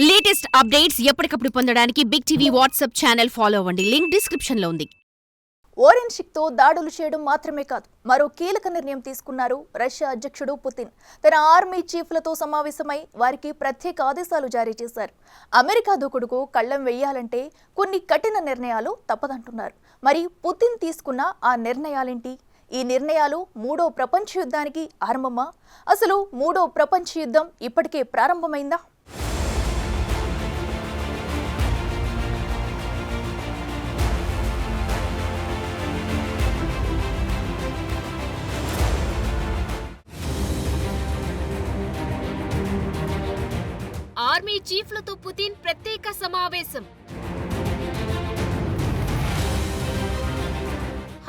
Latest updates ఎప్పటికప్పుడు పొందడానికి big TV WhatsApp channel follow అవ్వండి. లింక్ డిస్క్రిప్షన్ లో ఉంది. ఓరెన్షిక్తో దాడులు చేయడం మాత్రమే కాదు, మరో కీలక నిర్ణయం తీసుకున్నారు రష్యా అధ్యక్షుడు పుతిన్. తన ఆర్మీ చీఫ్లతో సమావేశమై వారికి ప్రత్యేక ఆదేశాలు జారీ చేశారు. అమెరికా దూకుడుకు కళ్లెం వెయ్యాలంటే కొన్ని కఠిన నిర్ణయాలు తప్పదంటున్నారు. మరి పుతిన్ తీసుకున్న ఆ నిర్ణయాలేంటి? ఈ నిర్ణయాలు మూడో ప్రపంచ యుద్ధానికి ఆరంభమా? అసలు మూడో ప్రపంచ యుద్ధం ఇప్పటికే ప్రారంభమైందా? ఆర్మీ చీఫ్లతో పుతిన్ ప్రత్యేక సమావేశం.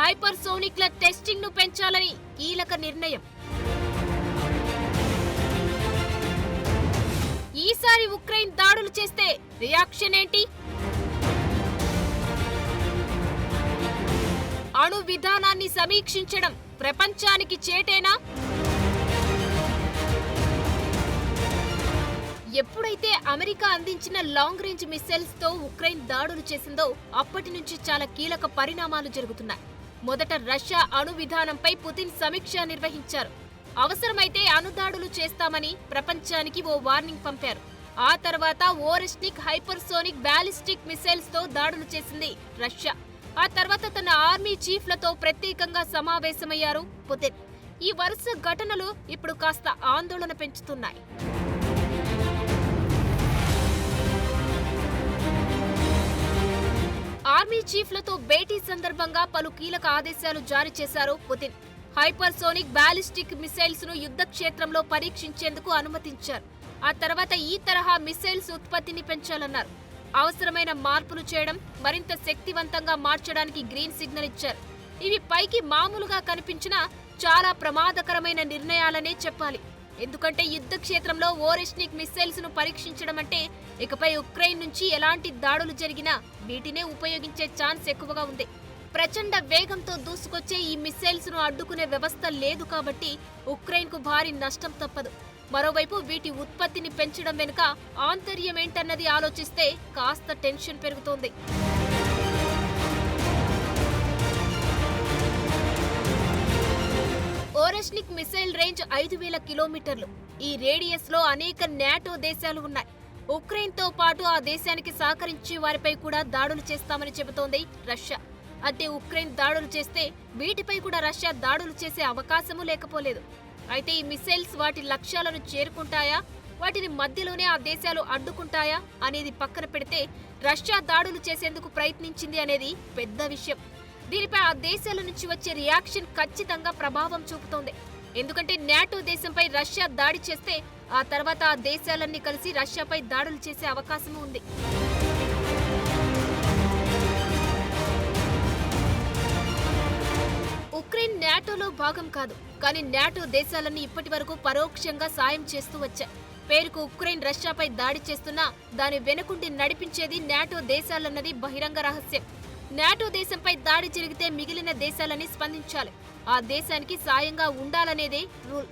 హైపర్సోనిక్ల టెస్టింగ్ ను పెంచాలని కీలక నిర్ణయం. ఈసారి ఉక్రెయిన్ దాడులు చేస్తే రియాక్షన్ ఏంటి? అణు విధానాన్ని సమీక్షించడం ప్రపంచానికి చేటేనా? ఎప్పుడైతే అమెరికా అందించిన లాంగ్ రేంజ్ మిస్సైల్స్ తో ఉక్రెయిన్ దాడులు చేసిందో అప్పటి నుంచి చాలా కీలక పరిణామాలు జరుగుతున్నాయి. మొదట రష్యా అణు విధానంపై పుతిన్ సమీక్ష నిర్వహించారు. అవసరమైతే అణుదాడులు చేస్తామని ప్రపంచానికి ఓ వార్నింగ్ పంపారు. ఆ తర్వాత ఓరెష్నిక్ హైపర్సోనిక్ బ్యాలిస్టిక్ మిసైల్స్ తో దాడులు చేసింది రష్యా. ఆ తర్వాత తన ఆర్మీ చీఫ్లతో ప్రత్యేకంగా సమావేశమయ్యారు పుతిన్. ఈ వరుస ఘటనలు ఇప్పుడు కాస్త ఆందోళన పెంచుతున్నాయి. ఆర్మీ చీఫ్లతో భేటీ సందర్భంగా పలు కీలక ఆదేశాలు జారీ చేశారు పుతిన్. హైపర్సోనిక్ బ్యాలిస్టిక్ మిసైల్స్ ను యుద్ధ క్షేత్రంలో పరీక్షించేందుకు అనుమతించారు. ఆ తర్వాత ఈ తరహా మిసైల్స్ ఉత్పత్తిని పెంచాలన్నారు. అవసరమైన మార్పులు చేయడం, మరింత శక్తివంతంగా మార్చడానికి గ్రీన్ సిగ్నల్ ఇచ్చారు. ఇవి పైకి మామూలుగా కనిపించినా చాలా ప్రమాదకరమైన నిర్ణయాలనే చెప్పాలి. ఎందుకంటే యుద్ధ క్షేత్రంలో ఓరెష్నిక్ మిసైల్స్ ను పరీక్షించడం అంటే ఇకపై ఉక్రెయిన్ నుంచి ఎలాంటి దాడులు జరిగినా వీటినే ఉపయోగించే ఛాన్స్ ఎక్కువగా ఉంది. ప్రచండ వేగంతో దూసుకొచ్చే ఈ మిసైల్స్ ను అడ్డుకునే వ్యవస్థ లేదు కాబట్టి ఉక్రెయిన్ కు భారీ నష్టం తప్పదు. మరోవైపు వీటి ఉత్పత్తిని పెంచడం వెనుక ఆంతర్యమేంటన్నది ఆలోచిస్తే కాస్త టెన్షన్ పెరుగుతోంది. ఓరెష్నిక్ మిసైల్ రేంజ్ 5000 కిలోమీటర్లు. ఈ రేడియస్ లో అనేక నాటో దేశాలు ఉన్నాయి. ఉక్రెయిన్ తో పాటు ఆ దేశానికి సహకరించే వారిపై కూడా దాడులు చేస్తామని చెబుతోంది రష్యా. అంటే ఉక్రెయిన్ దాడులు చేస్తే వీటిపై కూడా రష్యా దాడులు చేసే అవకాశమూ లేకపోలేదు. అయితే ఈ మిసైల్స్ వాటి లక్ష్యాలను చేరుకుంటాయా, వాటిని మధ్యలోనే ఆ దేశాలు అడ్డుకుంటాయా అనేది పక్కన పెడితే రష్యా దాడులు చేసేందుకు ప్రయత్నించింది అనేది పెద్ద విషయం. దీనిపై ఆ దేశాల నుంచి వచ్చే రియాక్షన్ ఖచ్చితంగా ప్రభావం చూపుతోంది. ఎందుకంటే నాటో దేశంపై రష్యా దాడి చేస్తే ఆ తర్వాత ఆ దేశాలన్నీ కలిసి రష్యాపై దాడులు చేసే అవకాశం ఉంది. ఉక్రెయిన్ నాటోలో భాగం కాదు, కానీ నాటో దేశాలన్నీ ఇప్పటి వరకు పరోక్షంగా సాయం చేస్తూ వచ్చాయి. పేరుకు ఉక్రెయిన్ రష్యాపై దాడి చేస్తున్నా దాని వెనుకుండి నడిపించేది నాటో దేశాలన్నది బహిరంగ రహస్యం. నాటో దేశంపై దాడి జరిగితే మిగిలిన దేశాలని స్పందించాలి. ఆ దేశానికి సాయంగా ఉండాలనేదే రూల్.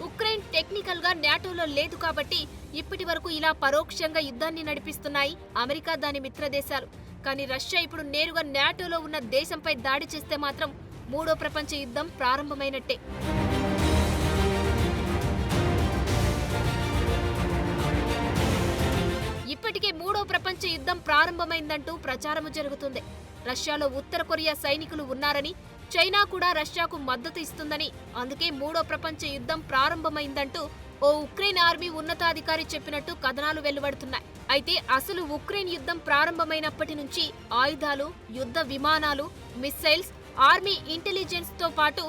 ఉక్రెయిన్ టెక్నికల్ గా నాటోలో లేదు కాబట్టి ఇప్పటి వరకు ఇలా పరోక్షంగా యుద్ధాన్ని నడిపిస్తున్నాయి అమెరికా, దాని మిత్ర దేశాలు. కానీ రష్యా ఇప్పుడు నేరుగా నాటోలో ఉన్న దేశంపై దాడి చేస్తే మాత్రం మూడో ప్రపంచ యుద్ధం ప్రారంభమైనట్టే. ఇప్పటికే మూడో ప్రపంచ యుద్ధం ప్రారంభమైందంటూ ప్రచారము జరుగుతుంది. రష్యాలో ఉత్తర కొరియా సైనికులు ఉన్నారని, చైనా కూడా రష్యాకు మద్దతు ఇస్తుందని, అందుకే మూడో ప్రపంచ యుద్ధం ప్రారంభమైందంటూ ఓ ఉక్రెయిన్ ఆర్మీ ఉన్నతాధికారి చెప్పినట్టు కథనాలు వెలువడుతున్నాయి. అయితే అసలు ఉక్రెయిన్ యుద్ధం ప్రారంభమైనప్పటి నుంచి ఆయుధాలు, యుద్ధ విమానాలు, మిస్సైల్స్, ఆర్మీ ఇంటెలిజెన్స్ తో పాటు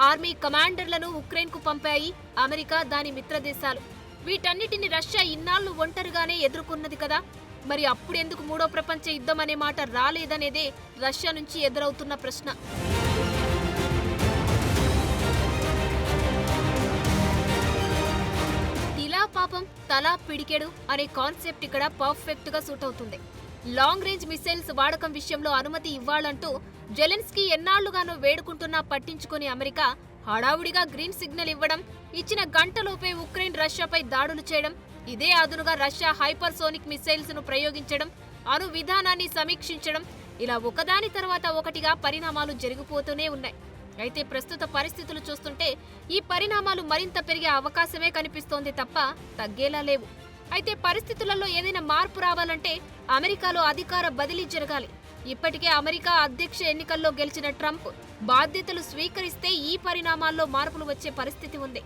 ఆర్మీ కమాండర్లను ఉక్రెయిన్ కు పంపాయి అమెరికా, దాని మిత్ర దేశాలు. వీటన్నిటిని రష్యా ఇన్నాళ్లు ఒంటరిగానే ఎదుర్కొన్నది కదా. మరి అప్పుడెందుకు మూడో ప్రపంచ యుద్ధం అనే మాట రాలేదనేదే రష్యా నుంచి ఎదురవుతున్న ప్రశ్న. ఇలా పాపం తలా పిడికెడు అనే కాన్సెప్ట్ ఇక్కడ పర్ఫెక్ట్ గా సూట్ అవుతుంది. లాంగ్ రేంజ్ మిసైల్స్ వాడకం విషయంలో అనుమతి ఇవ్వాలంటూ జెలెన్స్కీ ఎన్నాళ్లుగానో వేడుకుంటున్నా పట్టించుకుని అమెరికా హడావుడిగా గ్రీన్ సిగ్నల్ ఇవ్వడం, ఇచ్చిన గంటలోపే ఉక్రెయిన్ రష్యాపై దాడులు చేయడం ఇదే అదునుగా రష్యా హైపర్సోనిక్ మిసైల్స్ ను ప్రయోగించడం, అణు విధానాన్ని సమీక్షించడం, ఇలా ఒకదాని తర్వాత ఒకటిగా పరిణామాలు జరిగిపోతూనే ఉన్నాయి. అయితే ప్రస్తుత పరిస్థితులు చూస్తుంటే ఈ పరిణామాలు మరింత పెరిగే అవకాశమే కనిపిస్తోంది తప్ప తగ్గేలా లేవు. అయితే పరిస్థితులలో ఏదైనా మార్పు రావాలంటే అమెరికాలో అధికార బదిలీ జరగాలి. ఇప్పటికే అమెరికా అధ్యక్ష ఎన్నికల్లో గెలిచిన ట్రంప్ బాధ్యతలు స్వీకరిస్తే ఈ పరిణామాల్లో మార్పులు వచ్చే పరిస్థితి ఉంది.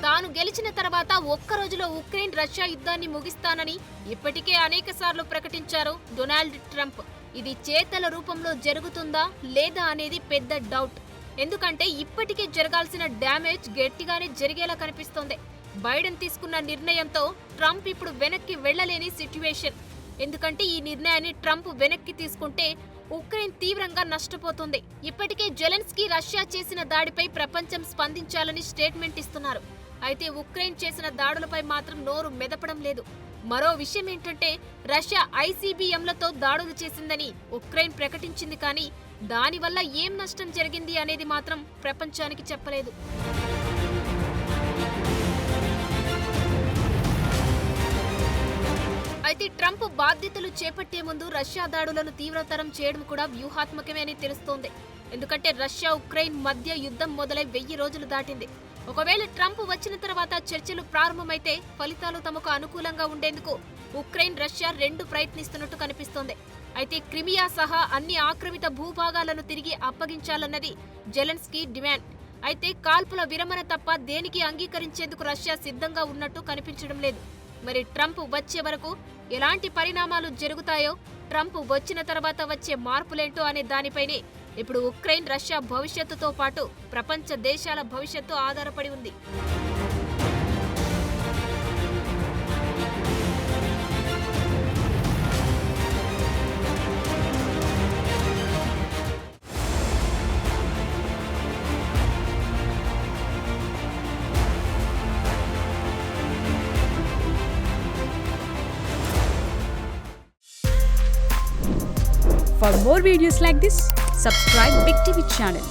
తాను గెలిచిన తర్వాత ఒక్క రోజులో ఉక్రెయిన్ రష్యా యుద్ధాన్ని ముగిస్తానని ఇప్పటికే అనేకసార్లు ప్రకటించారు డొనాల్డ్ ట్రంప్. ఇది చేతల రూపంలో జరుగుతుందా లేదా అనేది పెద్ద డౌట్. ఎందుకంటే ఇప్పటికే జరగాల్సిన డ్యామేజ్ గట్టిగానే జరిగేలా కనిపిస్తోంది. బైడెన్ తీసుకున్న నిర్ణయంతో ట్రంప్ ఇప్పుడు వెనక్కి వెళ్లలేని సిట్యుయేషన్. ఎందుకంటే ఈ నిర్ణయాన్ని ట్రంప్ వెనక్కి తీసుకుంటే ఉక్రెయిన్ తీవ్రంగా నష్టపోతుంది. ఇప్పటికే జెలెన్స్కీ రష్యా చేసిన దాడిపై ప్రపంచం స్పందించాలని స్టేట్మెంట్ ఇస్తున్నారు. అయితే ఉక్రెయిన్ చేసిన దాడులపై మాత్రం నోరు మెదపడం లేదు. మరో విషయం ఏంటంటే రష్యా ఐసీబీఎంలతో దాడులు చేసిందని ఉక్రెయిన్ ప్రకటించింది, కానీ దానివల్ల ఏం నష్టం జరిగింది అనేది మాత్రం ప్రపంచానికి చెప్పలేదు. అయితే ట్రంప్ బాధ్యతలు చేపట్టే ముందు రష్యా దాడులను తీవ్రతరం చేయడం కూడా వ్యూహాత్మకమే అని తెలుస్తోంది. ఎందుకంటే రష్యా ఉక్రెయిన్ మధ్య యుద్ధం మొదలై 1000 రోజులు దాటింది. ఒకవేళ ట్రంప్ వచ్చిన తర్వాత చర్చలు ప్రారంభమైతే ఫలితాలు తమకు అనుకూలంగా ఉండేందుకు ఉక్రెయిన్ రష్యా రెండు ప్రయత్నిస్తున్నట్టు కనిపిస్తోంది. అయితే క్రిమియా సహా అన్ని ఆక్రమిత భూభాగాలను తిరిగి అప్పగించాలన్నది జెలెన్స్కీ డిమాండ్. అయితే కాల్పుల విరమణ తప్ప దేనికి అంగీకరించేందుకు రష్యా సిద్ధంగా ఉన్నట్టు కనిపించడం లేదు. మరి ట్రంప్ వచ్చే వరకు ఎలాంటి పరిణామాలు జరుగుతాయో, ట్రంప్ వచ్చిన తర్వాత వచ్చే మార్పులేంటో అనే దానిపైనే ఇప్పుడు ఉక్రెయిన్ రష్యా భవిష్యత్తుతో పాటు ప్రపంచ దేశాల భవిష్యత్తు ఆధారపడి ఉంది. For more videos like this, subscribe Big TV channel.